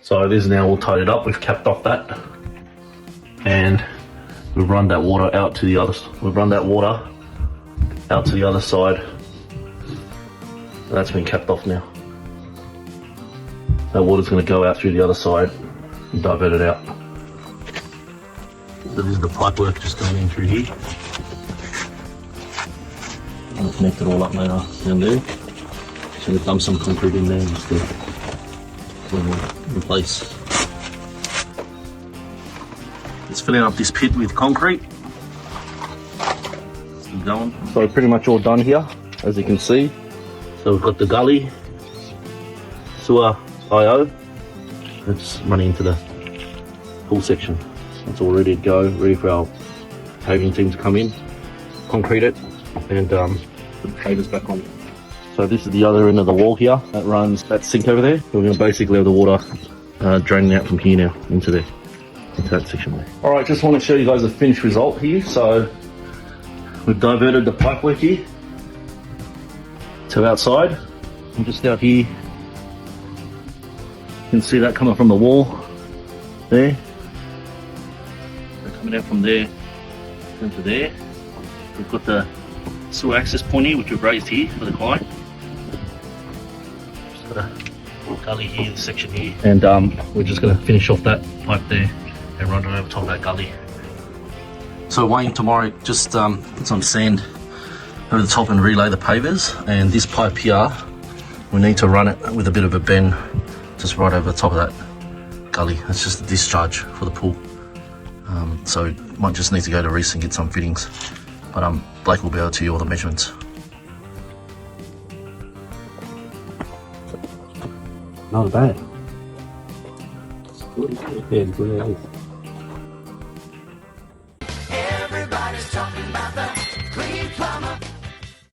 So this is now all tidied up. We've capped off that, and we've run that water out to the other. We've run that water out to the other side. That's been capped off now. That water's going to go out through the other side and divert it out. So this is the pipework just going in through here. I'll connect it all up later down there. So we've dumped some concrete in there just to replace. Just filling up this pit with concrete. Keep going. So pretty much all done here, as you can see. So we've got the gully, sewer IO. It's running into the pool section. It's all ready to go, ready for our paving team to come in, concrete it, and put the pavers back on. So this is the other end of the wall here that runs that sink over there. We're going to basically have the water draining out from here now into that section there. All right, just want to show you guys the finished result here. So we've diverted the pipework here to outside. I'm just out here. You can see that coming from the wall there. They're coming out from there into there. We've got the sewer access point here, which we've raised here for the client. Just got a gully here, the section here, and we're just going to finish off that pipe there and run it over top of that gully. So waiting tomorrow, just put some sand over the top and relay the pavers, and this pipe here, we need to run it with a bit of a bend just right over the top of that gully. It's just a discharge for the pool. So might just need to go to Reese and get some fittings, but Blake will be able to do all the measurements. Not bad. It's good. Yeah, good.